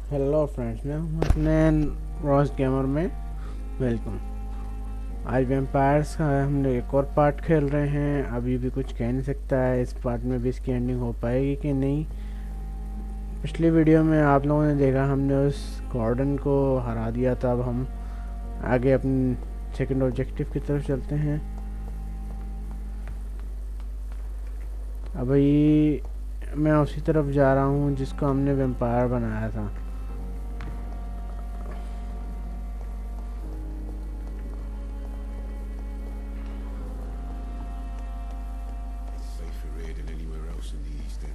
Hello friends, मैं हूं अपने रॉस गेमर में। वेलकम। आज वैम्पायर्स का हम लोग एक और पार्ट खेल रहे हैं। अभी भी कुछ कह नहीं सकता है इस पार्ट में भी इसकी एंडिंग हो पाएगी कि नहीं। पिछली वीडियो में आप लोगों ने देखा हमने उस गॉर्डन को हरा दिया था। अब हम आगे अपने सेकंड ऑब्जेक्टिव की तरफ चलते हैं। अभी मैं उसी तरफ जा रहा हूँ जिसको हमने वैम्पायर बनाया था।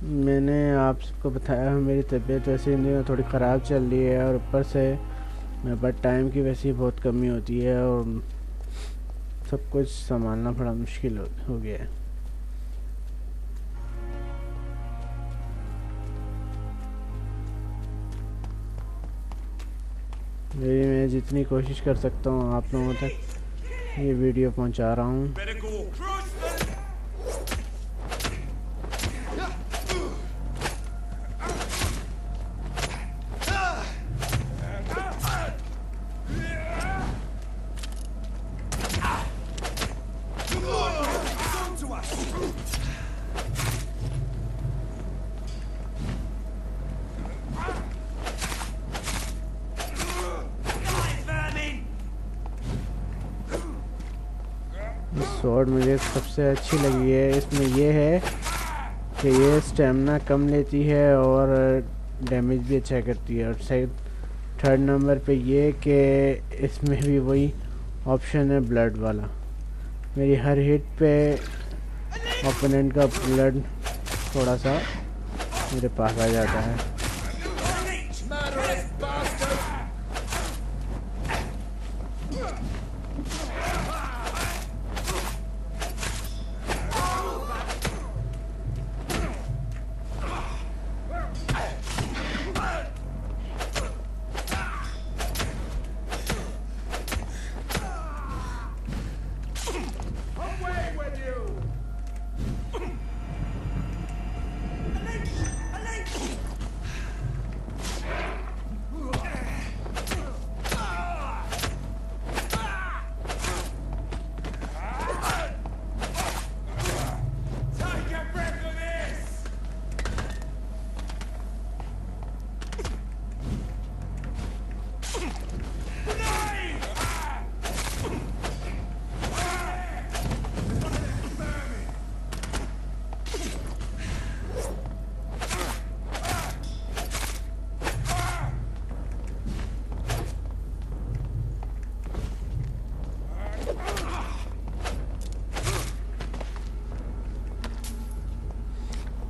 मैंने आप सबको बताया मेरी तबीयत वैसे इन थोड़ी ख़राब चल रही है और ऊपर से मेरे पास टाइम की वैसे ही बहुत कमी होती है और सब कुछ संभालना बड़ा मुश्किल हो गया है। मैं जितनी कोशिश कर सकता हूँ आप लोगों तक ये वीडियो पहुँचा रहा हूँ। स्वॉर्ड मुझे सबसे अच्छी लगी है। इसमें ये है कि ये स्टेमिना कम लेती है और डैमेज भी अच्छा करती है। और सेकंड थर्ड नंबर पे ये कि इसमें भी वही ऑप्शन है ब्लड वाला। मेरी हर हिट पे ओपोनेंट का ब्लड थोड़ा सा मेरे पास आ जाता है।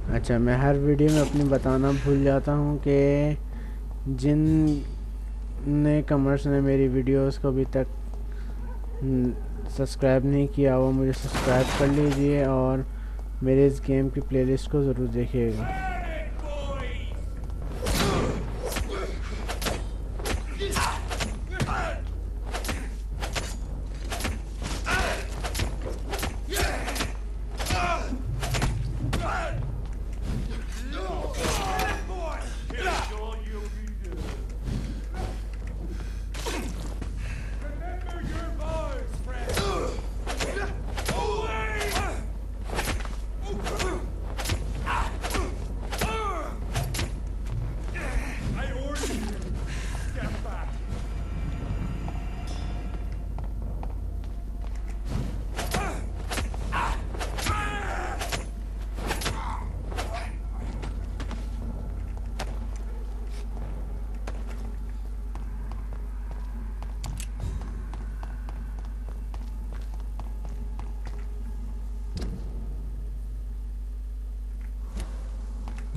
अच्छा, मैं हर वीडियो में अपनी बताना भूल जाता हूँ कि जिन ने कमर्स ने मेरी वीडियोस को अभी तक सब्सक्राइब नहीं किया वो मुझे सब्सक्राइब कर लीजिए और मेरे इस गेम की प्लेलिस्ट को ज़रूर देखिएगा।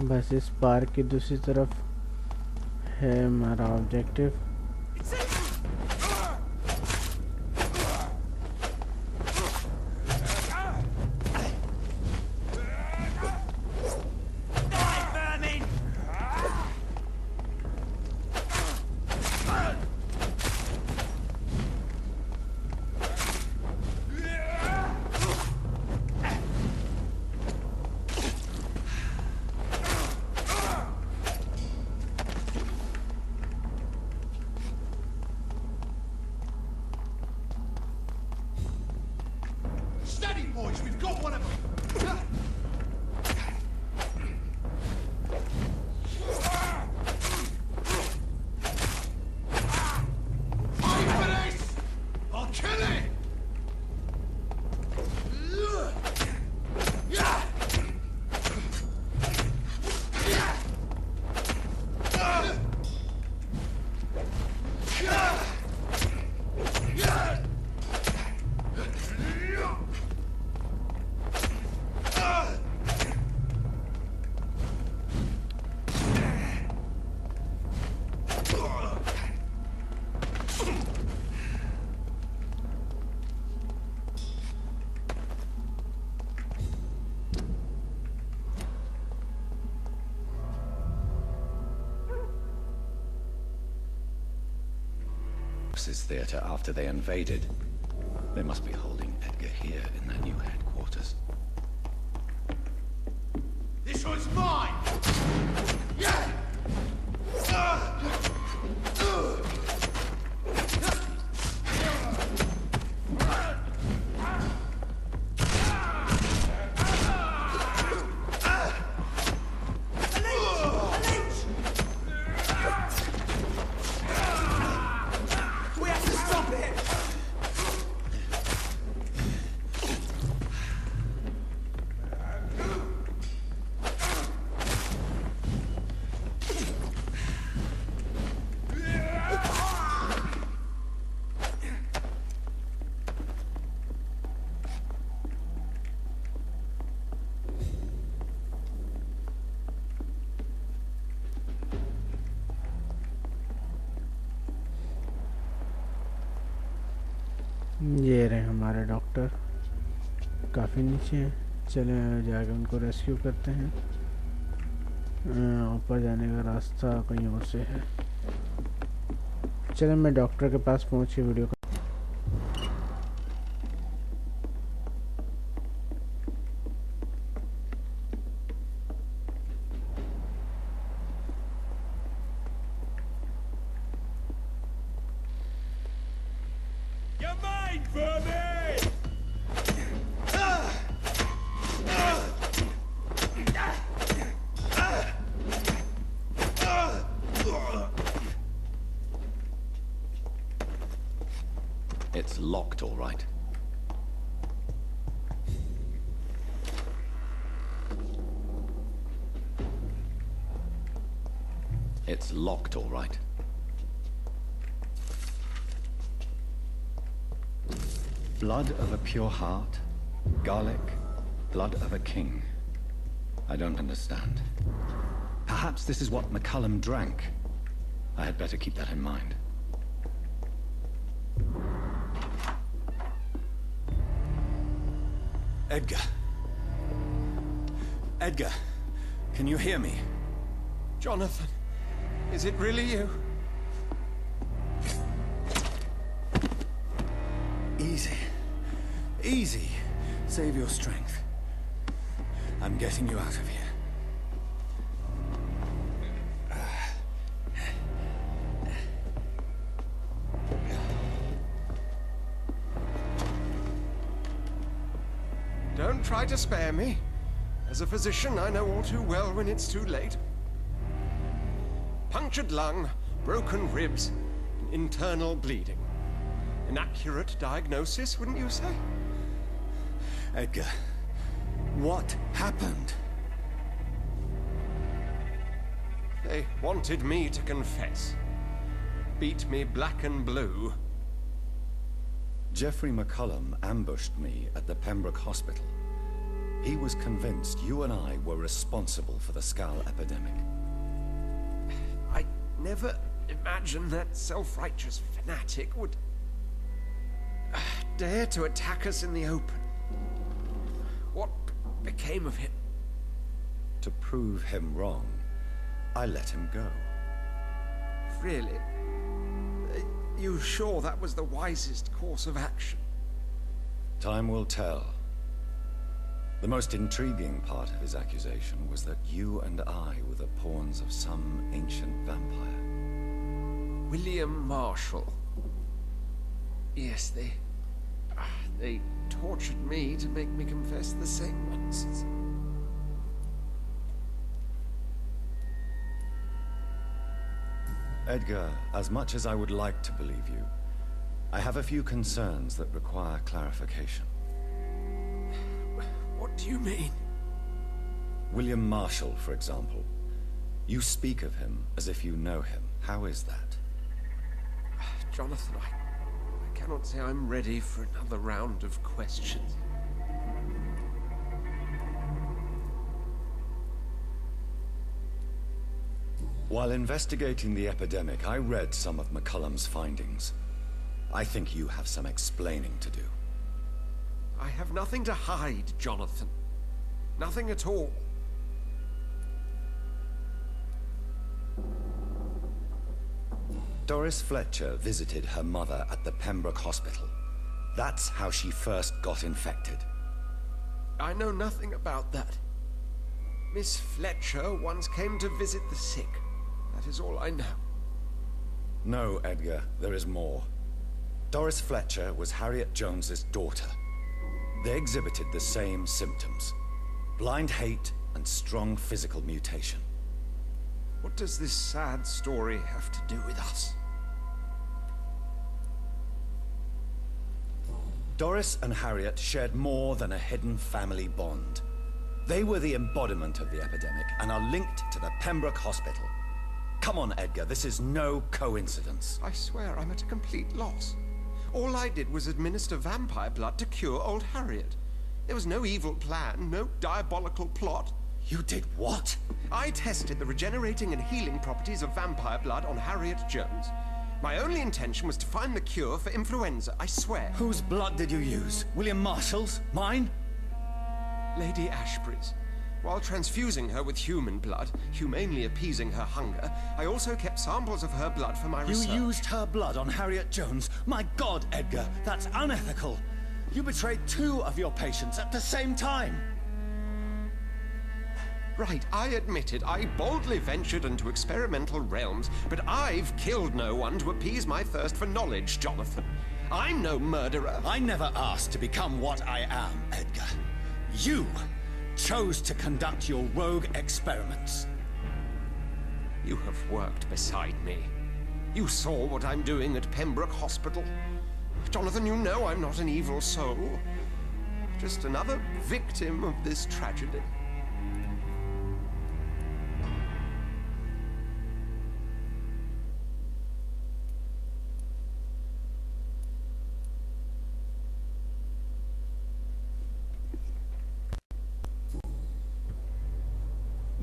बस इस पार्क की दूसरी तरफ है हमारा objective. Diagnosis Theatre after they invaded. They must be holding Edgar here in their new headquarters. This one's mine! Yeah! ये रहे हमारे डॉक्टर, काफ़ी नीचे हैं। चलें जाकर उनको रेस्क्यू करते हैं। ऊपर जाने का रास्ता कहीं और से है। चलें मैं डॉक्टर के पास पहुंच के video It's locked, all right. It's locked, all right. Blood of a pure heart, garlic, blood of a king. I don't understand. Perhaps this is what McCullum drank. I had better keep that in mind. Edgar. Edgar, can you hear me? Jonathan, is it really you? Easy. Easy. Save your strength. I'm getting you out of here. Don't try to spare me. As a physician, I know all too well when it's too late. Punctured lung, broken ribs, and internal bleeding. An accurate diagnosis, wouldn't you say? Edgar, what happened? They wanted me to confess. Beat me black and blue. Jeffrey McCullum ambushed me at the Pembroke Hospital. He was convinced you and I were responsible for the Skal epidemic. I never imagined that self-righteous fanatic would dare to attack us in the open. What became of him? To prove him wrong, I let him go. Really? Are you sure that was the wisest course of action? Time will tell. The most intriguing part of his accusation was that you and I were the pawns of some ancient vampire. William Marshall. Yes, they tortured me to make me confess the same nonsense. Edgar, as much as I would like to believe you, I have a few concerns that require clarification. What do you mean? William Marshall, for example. You speak of him as if you know him. How is that? Jonathan, I cannot say I'm ready for another round of questions. While investigating the epidemic, I read some of McCullum's findings. I think you have some explaining to do. I have nothing to hide, Jonathan. Nothing at all. Doris Fletcher visited her mother at the Pembroke Hospital. That's how she first got infected. I know nothing about that. Miss Fletcher once came to visit the sick. That is all I know. No, Edgar, there is more. Doris Fletcher was Harriet Jones's daughter. They exhibited the same symptoms: blind hate and strong physical mutation. What does this sad story have to do with us? Doris and Harriet shared more than a hidden family bond. They were the embodiment of the epidemic and are linked to the Pembroke Hospital. Come on, Edgar, this is no coincidence. I swear I'm at a complete loss. All I did was administer vampire blood to cure old Harriet. There was no evil plan, no diabolical plot. You did what? I tested the regenerating and healing properties of vampire blood on Harriet Jones. My only intention was to find the cure for influenza, I swear. Whose blood did you use? William Marshall's? Mine? Lady Ashbury's. While transfusing her with human blood, humanely appeasing her hunger, I also kept samples of her blood for my research. You used her blood on Harriet Jones? My God, Edgar, that's unethical. You betrayed 2 of your patients at the same time. Right, I admit it. I boldly ventured into experimental realms, but I've killed no one to appease my thirst for knowledge, Jonathan. I'm no murderer. I never asked to become what I am, Edgar. You chose to conduct your rogue experiments. You have worked beside me. You saw what I'm doing at Pembroke Hospital. Jonathan, you know I'm not an evil soul. Just another victim of this tragedy.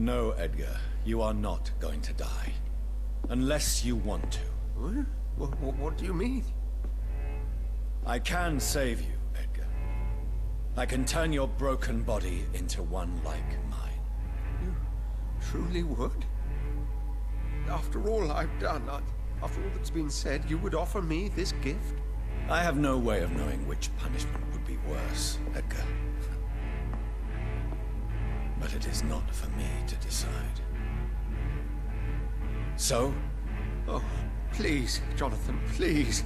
No, Edgar, you are not going to die. Unless you want to. What do you mean? I can save you, Edgar. I can turn your broken body into one like mine. You truly would? After all I've done, after all that's been said, you would offer me this gift? I have no way of knowing which punishment would be worse, Edgar. But it is not for me to decide. So? Oh, please, Jonathan, please.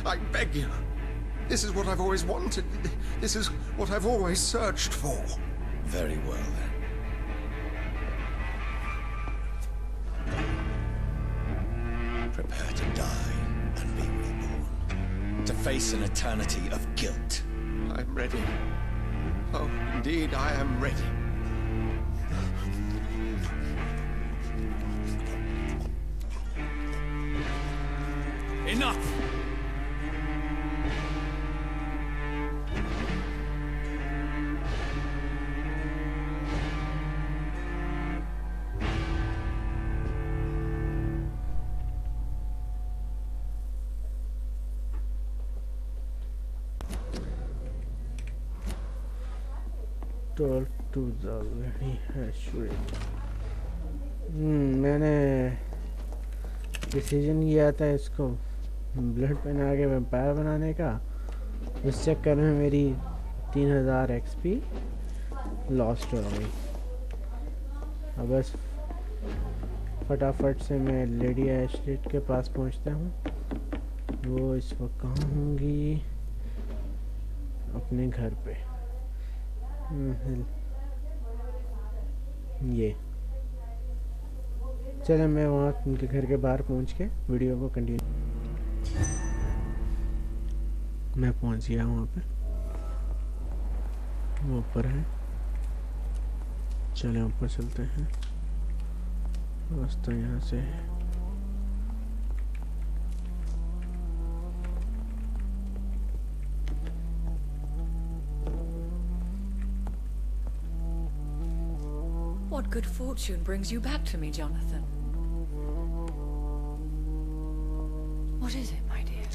I beg you. This is what I've always wanted. This is what I've always searched for. Very well, then. Prepare to die and be reborn. To face an eternity of guilt. I'm ready. Oh, indeed, I am ready. Enough! Talk to the very ASHBURY'S. मैंने decision किया था इसको blood पहना के vampire बनाने का। इस चक्कर में मेरी 3000 एक्सपी लॉस्ट हो गई। अब बस फटाफट से मैं लेडी एशलेट के पास पहुंचता हूं। वो इस वक्त कहाँ होंगी? अपने घर पे। ये चले, मैं वहाँ उनके घर के बाहर पहुँच के वीडियो को कंटिन्यू। मैं पहुँच गया वहाँ पे, वो ऊपर है। चले ऊपर चलते हैं, रास्ता यहाँ से है। What good fortune brings you back to me, Jonathan? What is it, my dear?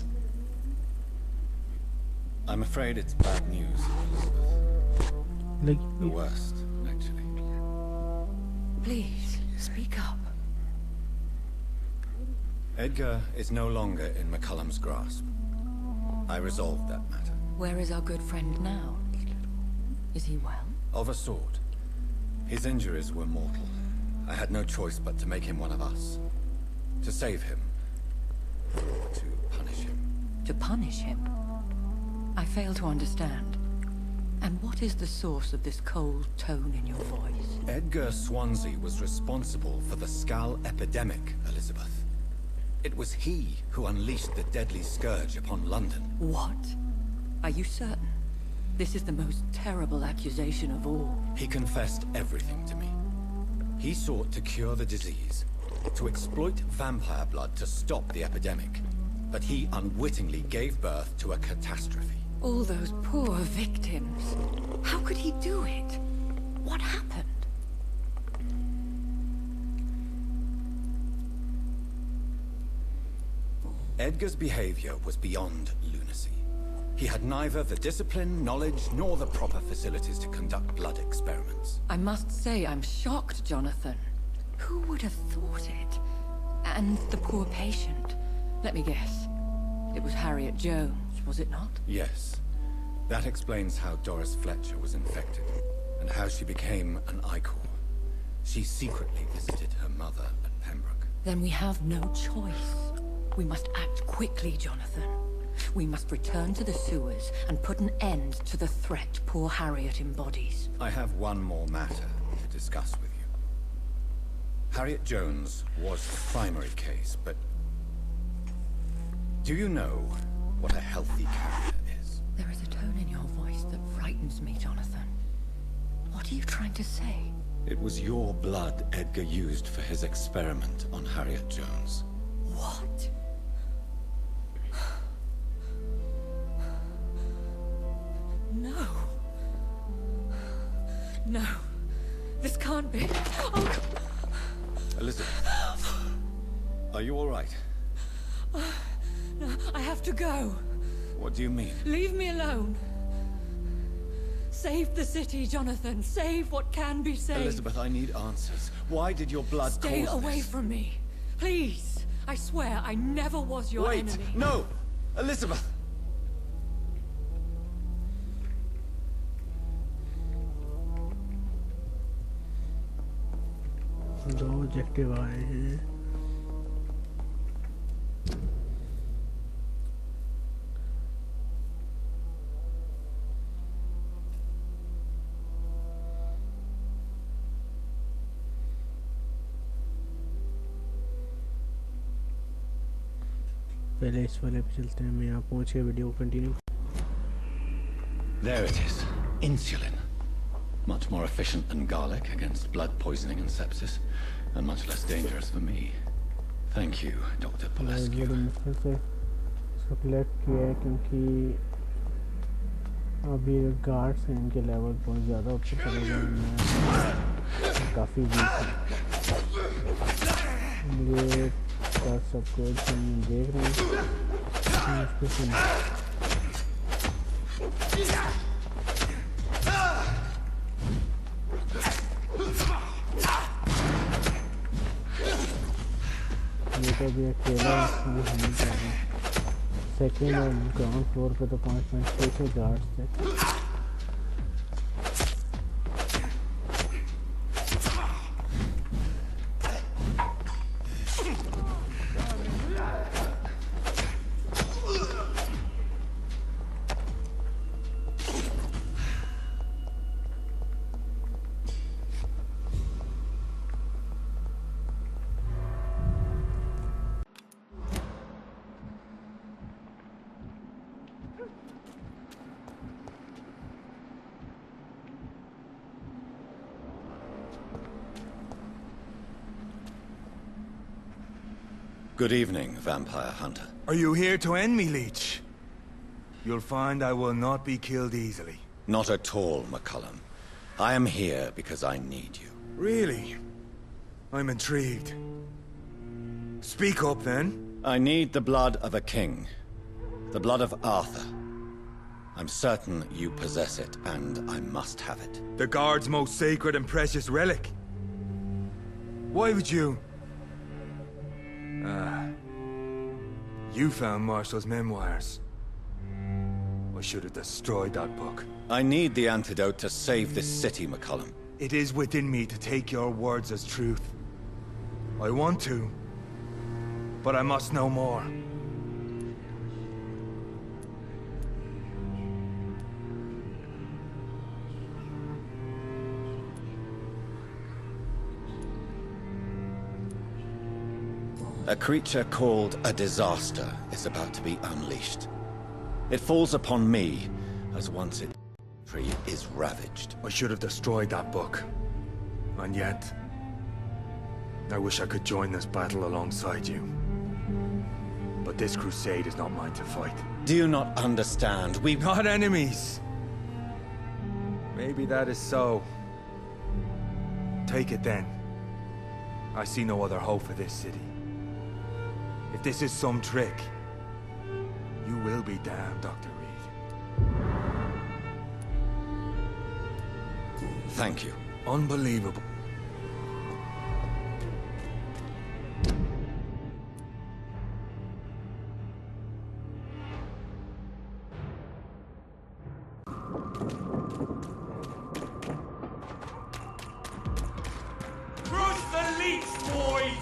I'm afraid it's bad news, Elizabeth. Like The worst, actually. Please, speak up. Edgar is no longer in McCullum's grasp. I resolved that matter. Where is our good friend now? Is he well? Of a sort. His injuries were mortal. I had no choice but to make him one of us. To save him. To punish him. To punish him? I fail to understand. And what is the source of this cold tone in your voice? Edgar Swansea was responsible for the Skull epidemic, Elizabeth. It was he who unleashed the deadly scourge upon London. What? Are you certain? This is the most terrible accusation of all. He confessed everything to me. He sought to cure the disease, to exploit vampire blood to stop the epidemic. But he unwittingly gave birth to a catastrophe. All those poor victims. How could he do it? What happened? Edgar's behavior was beyond lunacy. He had neither the discipline, knowledge, nor the proper facilities to conduct blood experiments. I must say I'm shocked, Jonathan. Who would have thought it? And the poor patient. Let me guess. It was Harriet Jones, was it not? Yes. That explains how Doris Fletcher was infected, and how she became an Ichor. She secretly visited her mother at Pembroke. Then we have no choice. We must act quickly, Jonathan. We must return to the sewers and put an end to the threat poor Harriet embodies. I have one more matter to discuss with you. Harriet Jones was the primary case, but... do you know what a healthy carrier is? There is a tone in your voice that frightens me, Jonathan. What are you trying to say? It was your blood Edgar used for his experiment on Harriet Jones. What? No. No. This can't be. Oh. Elizabeth, are you all right? No, I have to go. What do you mean? Leave me alone. Save the city, Jonathan. Save what can be saved. Elizabeth, I need answers. Why did your blood Stay cause away this? from me. Please. I swear I never was your Wait, enemy. no! Elizabeth! दो objective आए हैं पहले इस वाले पे चलते हैं मैं यहाँ पहुँच के video continue There it is. Insulin. Much more efficient than garlic against blood poisoning and sepsis, and much less dangerous for me. Thank you, Dr. Polescu. बड़ी मुश्किल से इसको कलेक्ट किया है क्योंकि अभी गार्ड्स हैं इनके लेवल बहुत ज़्यादा ऊपर चले गए हैं काफ़ी वीक है ये कर सब कुछ हम देख रहे हैं ये तो भी अकेला सेकेंड और ग्राउंड फ्लोर पे तो 5.6 गार्ड्स थे Good evening, Vampire Hunter. Are you here to end me, Leech? You'll find I will not be killed easily. Not at all, McCullum. I am here because I need you. Really? I'm intrigued. Speak up, then. I need the blood of a king. The blood of Arthur. I'm certain you possess it, and I must have it. The Guard's most sacred and precious relic. Why would you... You found Marshall's memoirs. I should have destroyed that book. I need the antidote to save this city, McCullum. It is within me to take your words as truth. I want to, but I must know more. A creature called a disaster is about to be unleashed. It falls upon me, as once its tree is ravaged. I should have destroyed that book. And yet, I wish I could join this battle alongside you. But this crusade is not mine to fight. Do you not understand? We're not enemies! Maybe that is so. Take it then. I see no other hope for this city. If this is some trick, you will be damned, Dr. Reed. Thank you. Unbelievable. Crush the leech, boys!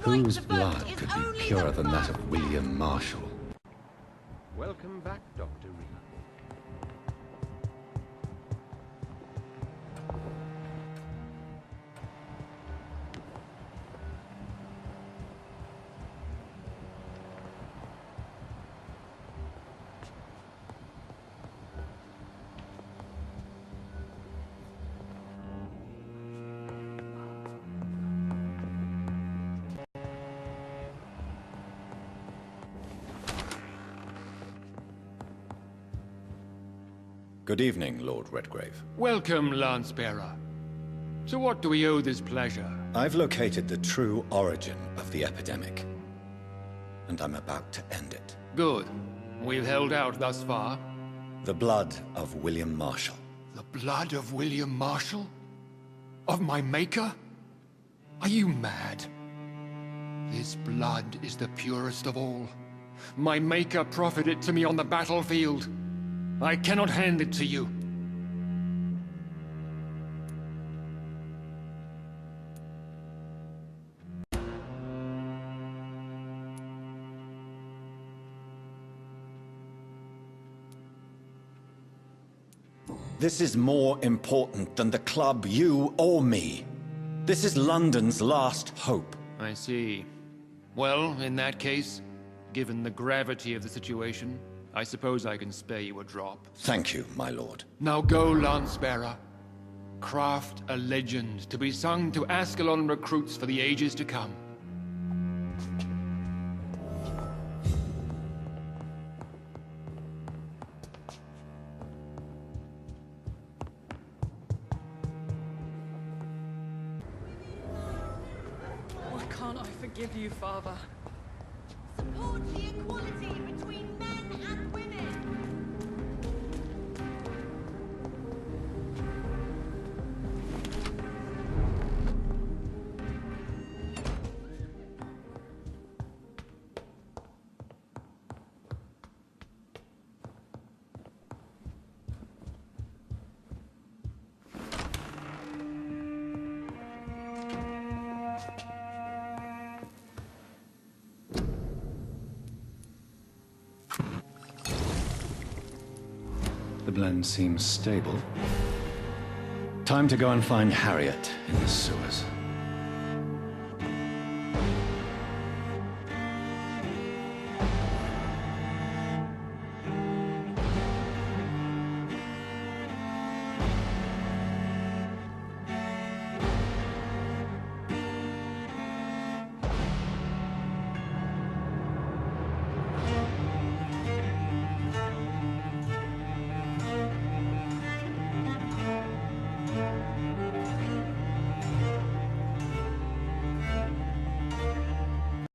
Whose blood could be purer than that of William Marshall? Welcome back, Dr. Reed. Good evening, Lord Redgrave. Welcome, Lance-Bearer. To what do we owe this pleasure? I've located the true origin of the epidemic, and I'm about to end it. Good. We've held out thus far. The blood of William Marshall. The blood of William Marshall? Of my maker? Are you mad? This blood is the purest of all. My maker proffered it to me on the battlefield. I cannot hand it to you. This is more important than the club, you or me. This is London's last hope. I see. Well, in that case, given the gravity of the situation, I suppose I can spare you a drop. Thank you, my lord. Now go, Lance-Bearer. Craft a legend to be sung to Ascalon recruits for the ages to come. Why can't I forgive you, Father? Support the equality between men and women. The blend seems stable. Time to go and find Harriet in the sewers.